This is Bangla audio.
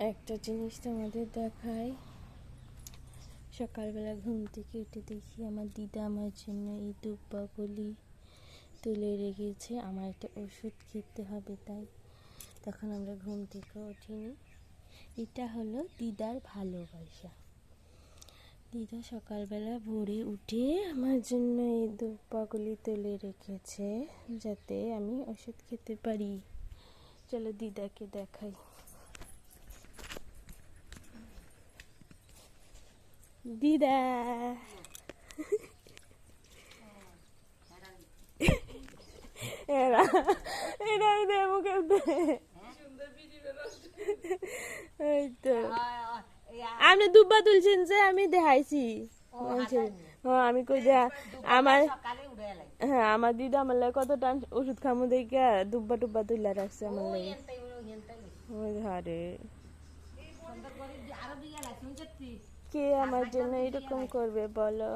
একটা জিনিস তোমাদের দেখাই। সকালবেলা ঘুম থেকে উঠে দেখি আমার দিদা আমার জন্য এই দুব্বাগুলি তুলে রেখেছে। আমার একটা ওষুধ খেতে হবে, তাই তখন আমরা ঘুম থেকে উঠিনি। এটা হলো দিদার ভালোবাসা। দিদা সকালবেলা ভোরে উঠে আমার জন্য এই দুব্বাগুলি তুলে রেখেছে যাতে আমি ওষুধ খেতে পারি। চলো দিদাকে দেখাই। দিদা এরা এটা মুখে এই তো আপনি দুব্বা তুলছেন যে আমি দেখাইছি। আমি কই যে আমার হ্যাঁ আমার দিদা আমার লাগে কত টান ওষুধ খামু দেখে দুব্বা টুব্বা তুলে রাখছে আমার লাগে। আরে কে আমার জন্য এরকম করবে বলো?